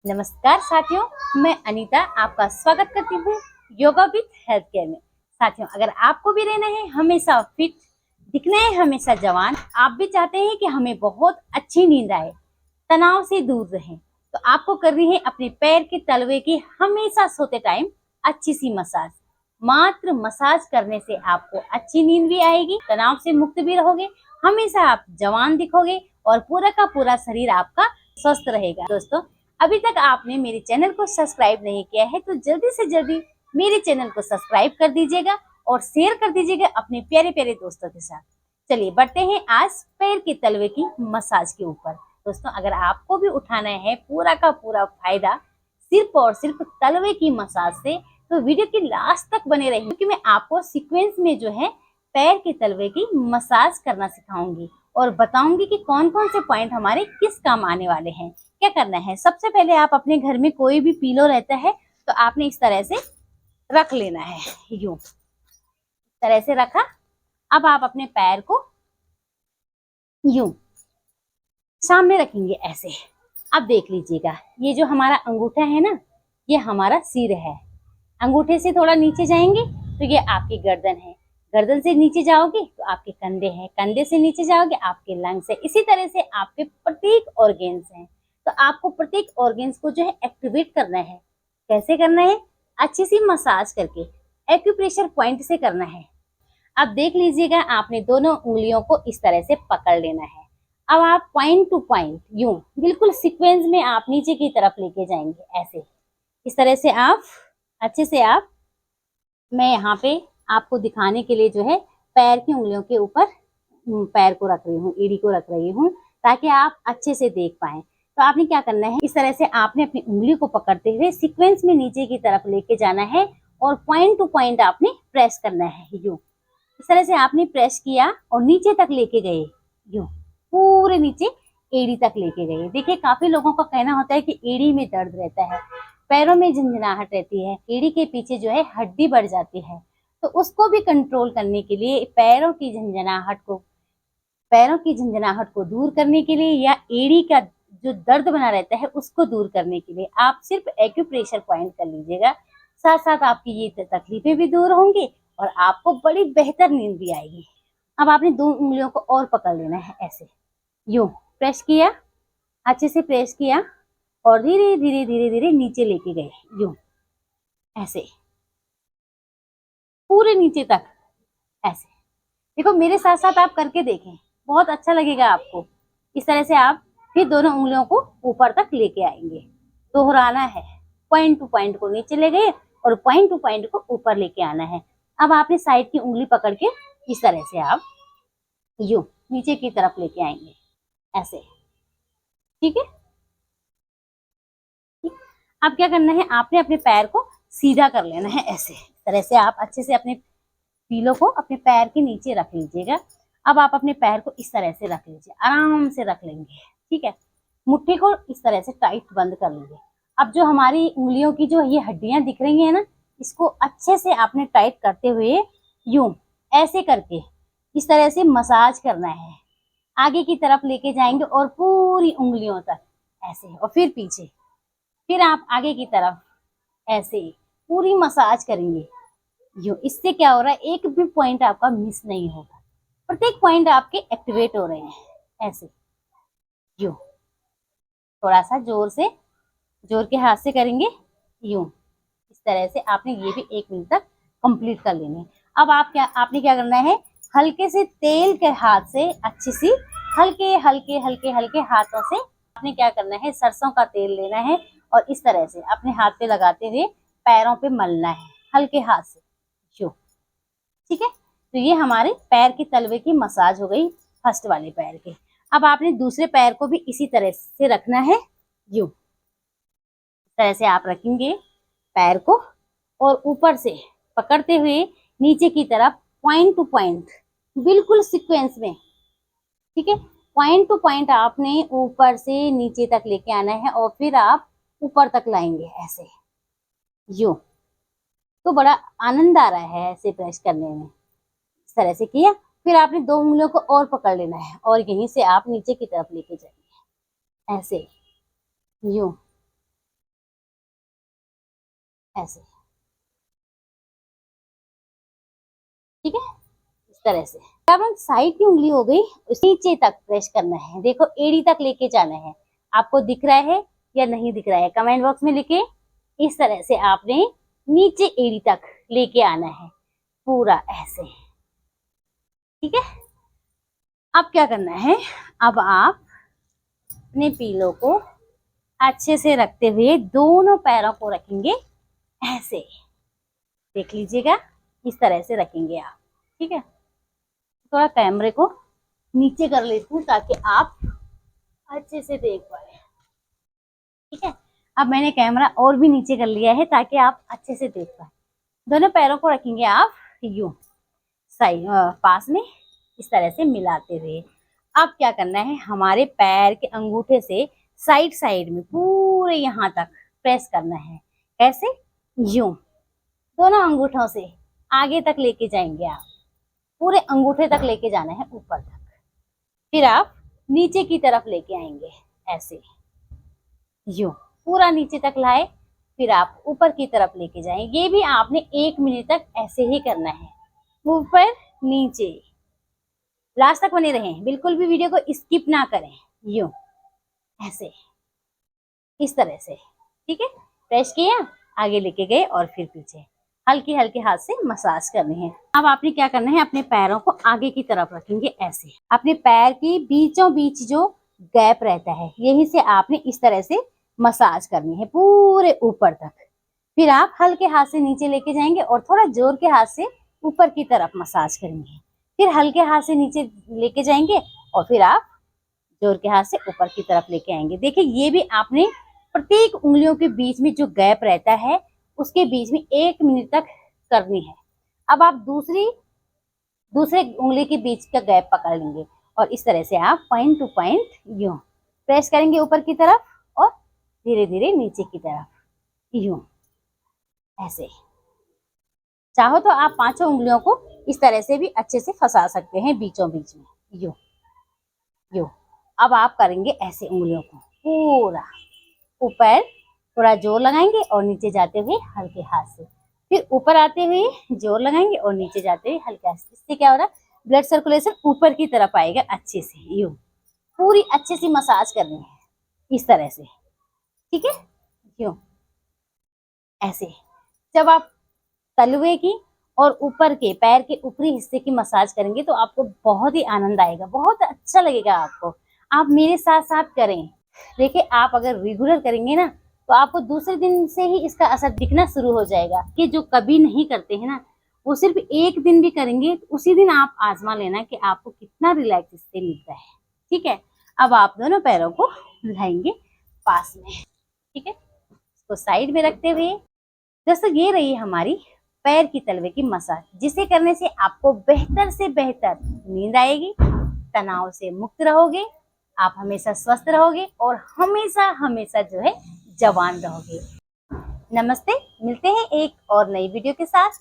नमस्कार साथियों, मैं अनीता आपका स्वागत करती हूँ योगा विद हेल्थ केयर में। साथियों, अगर आपको भी रहना है हमेशा फिट, दिखना है हमेशा जवान, आप भी चाहते हैं कि हमें बहुत अच्छी नींद आए, तनाव से दूर रहें, तो आपको करनी है अपने पैर के तलवे की हमेशा सोते टाइम अच्छी सी मसाज। मात्र मसाज करने से आपको अच्छी नींद भी आएगी, तनाव से मुक्त भी रहोगे, हमेशा आप जवान दिखोगे और पूरा का पूरा शरीर आपका स्वस्थ रहेगा। दोस्तों, अभी तक आपने मेरे चैनल को सब्सक्राइब नहीं किया है तो जल्दी से जल्दी मेरे चैनल को सब्सक्राइब कर दीजिएगा और शेयर कर दीजिएगा अपने प्यारे प्यारे दोस्तों के साथ। चलिए बढ़ते हैं आज पैर के तलवे की मसाज के ऊपर। दोस्तों, अगर आपको भी उठाना है पूरा का पूरा फायदा सिर्फ और सिर्फ तलवे की मसाज से, तो वीडियो की लास्ट तक बने रहिए, क्योंकि मैं आपको सीक्वेंस में जो है पैर के तलवे की मसाज करना सिखाऊंगी और बताऊंगी कि कौन कौन से पॉइंट हमारे किस काम आने वाले हैं। क्या करना है, सबसे पहले आप अपने घर में कोई भी पीलो रहता है तो आपने इस तरह से रख लेना है, यूं इस तरह से रखा। अब आप अपने पैर को यूं सामने रखेंगे ऐसे। अब देख लीजिएगा, ये जो हमारा अंगूठा है ना, ये हमारा सिर है। अंगूठे से थोड़ा नीचे जाएंगे तो ये आपकी गर्दन है, गर्दन से नीचे जाओगे तो आपके कंधे हैं, कंधे से नीचे जाओगे आपके लंग्स है। इसी तरह से आपके प्रत्येक ऑर्गेन्स हैं, तो आपको प्रत्येक ऑर्गेन्स को जो है एक्टिवेट करना है। कैसे करना है? अच्छी सी मसाज करके, एक्यूप्रेशर पॉइंट से करना है। अब देख लीजिएगा, आपने दोनों उंगलियों को इस तरह से पकड़ लेना है। अब आप पॉइंट टू पॉइंट यूं बिल्कुल सीक्वेंस में आप नीचे की तरफ लेके जाएंगे ऐसे। इस तरह से आप अच्छे से मैं यहाँ पे आपको दिखाने के लिए जो है पैर की उंगलियों के ऊपर पैर को रख रही हूँ, एड़ी को रख रही हूँ, ताकि आप अच्छे से देख पाएं। तो आपने क्या करना है, इस तरह से आपने अपनी उंगली को पकड़ते हुए सीक्वेंस में नीचे की तरफ लेके जाना है और पॉइंट टू पॉइंट आपने प्रेस करना है। यूं इस तरह से आपने प्रेस किया और नीचे तक लेके गए, यूं पूरे नीचे एड़ी तक लेके गए। देखिए, काफी लोगों का कहना होता है कि एड़ी में दर्द रहता है, पैरों में झंझनाहट रहती है, एड़ी के पीछे जो है हड्डी बढ़ जाती है, तो उसको भी कंट्रोल करने के लिए, पैरों की झंझनाहट को दूर करने के लिए या एड़ी का जो दर्द बना रहता है उसको दूर करने के लिए आप सिर्फ एक्यूप्रेशर पॉइंट कर लीजिएगा। साथ साथ आपकी ये तकलीफें भी दूर होंगी और आपको बड़ी बेहतर नींद भी आएगी। अब आपने दो उंगलियों को और पकड़ लेना है ऐसे, यूं प्रेस किया, अच्छे से प्रेस किया और धीरे धीरे धीरे धीरे नीचे लेके गए, यूं ऐसे पूरे नीचे तक ऐसे। देखो, मेरे साथ साथ आप करके देखें, बहुत अच्छा लगेगा आपको। इस तरह से आप फिर दोनों उंगलियों को ऊपर तक लेके आएंगे। दोहराना है, पॉइंट टू पॉइंट को नीचे ले गए और पॉइंट टू पॉइंट को ऊपर लेके आना है। अब आपने साइड की उंगली पकड़ के इस तरह से आप यूं नीचे की तरफ लेके आएंगे ऐसे, ठीक है। अब क्या करना है, आपने अपने पैर को सीधा कर लेना है ऐसे। इस तरह से आप अच्छे से अपने पीलो को अपने पैर के नीचे रख लीजिएगा। अब आप अपने पैर को इस तरह से रख लीजिए, आराम से रख लेंगे, ठीक है। मुट्ठी को इस तरह से टाइट बंद कर लीजिए। अब जो हमारी उंगलियों की जो ये हड्डियां दिख रही है ना, इसको अच्छे से आपने टाइट करते हुए यूं ऐसे करके इस तरह से मसाज करना है। आगे की तरफ लेके जाएंगे और पूरी उंगलियों तक ऐसे, और फिर पीछे, फिर आप आगे की तरफ ऐसे पूरी मसाज करेंगे यूं। इससे क्या हो रहा है, एक भी पॉइंट आपका मिस नहीं होगा, प्रत्येक पॉइंट आपके एक्टिवेट हो रहे हैं ऐसे। यूं थोड़ा सा जोर के हाथ से करेंगे, यूं इस तरह से आपने ये भी 1 मिनट तक कंप्लीट कर लेने। अब आपने क्या करना है, हल्के से तेल के हाथ से अच्छी सी हल्के हल्के हल्के हल्के हाथों से आपने क्या करना है, सरसों का तेल लेना है और इस तरह से अपने हाथ पे लगाते हुए पैरों पे मलना है हल्के हाथ से, यूं, ठीक है। तो ये हमारे पैर की तलवे की मसाज हो गई, फर्स्ट वाले पैर के। अब आपने दूसरे पैर को भी इसी तरह से रखना है, यूं इस तरह से आप रखेंगे पैर को और ऊपर से पकड़ते हुए नीचे की तरफ पॉइंट टू पॉइंट बिल्कुल सीक्वेंस में, ठीक है। पॉइंट टू पॉइंट आपने ऊपर से नीचे तक लेके आना है और फिर आप ऊपर तक लाएंगे ऐसे, यूं। तो बड़ा आनंद आ रहा है ऐसे प्रेस करने में। इस तरह से किया, फिर आपने दो उंगलियों को और पकड़ लेना है और यहीं से आप नीचे की तरफ लेके जाएंगे ऐसे, यूं ऐसे, ठीक है, इस तरह से। अब हम साइड की उंगली हो गई, उस नीचे तक प्रेस करना है। देखो एड़ी तक लेके जाना है। आपको दिख रहा है या नहीं दिख रहा है कमेंट बॉक्स में लिखे। इस तरह से आपने नीचे एड़ी तक लेके आना है, पूरा ऐसे, ठीक है। अब क्या करना है, अब आप अपने पीलो को अच्छे से रखते हुए दोनों पैरों को रखेंगे ऐसे, देख लीजिएगा, इस तरह से रखेंगे आप, ठीक है। थोड़ा कैमरे को नीचे कर लेती हूँ ताकि आप अच्छे से देख पाए, ठीक है। अब मैंने कैमरा और भी नीचे कर लिया है ताकि आप अच्छे से देख पाए। दोनों पैरों को रखेंगे आप यूं साइड पास में, इस तरह से मिलाते हुए। अब क्या करना है, हमारे पैर के अंगूठे से साइड साइड में पूरे यहाँ तक प्रेस करना है। कैसे, यूं दोनों अंगूठों से आगे तक लेके जाएंगे आप, पूरे अंगूठे तक लेके जाना है ऊपर तक। फिर आप नीचे की तरफ लेके आएंगे ऐसे, यूं पूरा नीचे तक लाए, फिर आप ऊपर की तरफ लेके जाएंगे। ये भी आपने 1 मिनट तक ऐसे ही करना है, ऊपर नीचे। लास्ट तक बने रहें, बिल्कुल भी वीडियो को स्किप ना करें। यूं ऐसे, इस तरह से, ठीक है। प्रेस किया, आगे लेके गए और फिर पीछे, हल्के हल्के हाथ से मसाज करनी है। अब आपने क्या करना है, अपने पैरों को आगे की तरफ रखेंगे ऐसे। अपने पैर की बीचों बीच जो गैप रहता है, यहीं से आपने इस तरह से मसाज करनी है पूरे ऊपर तक। फिर आप हल्के हाथ से नीचे लेके जाएंगे और थोड़ा जोर के हाथ से ऊपर की तरफ मसाज करेंगे। फिर हल्के हाथ से नीचे लेके जाएंगे और फिर आप जोर के हाथ से ऊपर की तरफ लेके आएंगे। देखिए ये भी आपने प्रत्येक उंगलियों के बीच में जो गैप रहता है उसके बीच में 1 मिनट तक करनी है। अब आप दूसरे उंगली के बीच का गैप पकड़ लेंगे और इस तरह से आप पॉइंट टू पॉइंट यूं प्रेस करेंगे ऊपर की तरफ और धीरे धीरे नीचे की तरफ, यूं ऐसे। चाहो तो आप 5 उंगलियों को इस तरह से भी अच्छे से फंसा सकते हैं बीचों बीच में, यूं यूं। अब आप करेंगे ऐसे उंगलियों को पूरा ऊपर, थोड़ा जोर लगाएंगे और नीचे जाते हुए हल्के हाथ से, फिर ऊपर आते हुए जोर लगाएंगे और नीचे जाते हुए हल्के हाथ से। इससे क्या हो रहा है, ब्लड सर्कुलेशन ऊपर की तरफ आएगा अच्छे से। यूं पूरी अच्छे से मसाज करनी है इस तरह से, ठीक है, यूं ऐसे। जब आप तलवे की और ऊपर के पैर के ऊपरी हिस्से की मसाज करेंगे तो आपको बहुत ही आनंद आएगा, बहुत अच्छा लगेगा आपको। आप मेरे साथ साथ करें। देखिए आप अगर रेगुलर करेंगे ना तो आपको दूसरे दिन से ही इसका असर दिखना शुरू हो जाएगा। कि जो कभी नहीं करते हैं ना, वो सिर्फ 1 दिन भी करेंगे तो उसी दिन आप आजमा लेना कि आपको कितना रिलैक्स इससे मिलता है, ठीक है। अब आप दोनों पैरों को लाएंगे पास में, ठीक है, इसको साइड में रखते हुए। दोस्तों ये रही हमारी पैर की तलवे की मसाज, जिसे करने से आपको बेहतर से बेहतर नींद आएगी, तनाव से मुक्त रहोगे, आप हमेशा स्वस्थ रहोगे और हमेशा हमेशा जो है जवान रहोगे। नमस्ते, मिलते हैं एक और नई वीडियो के साथ।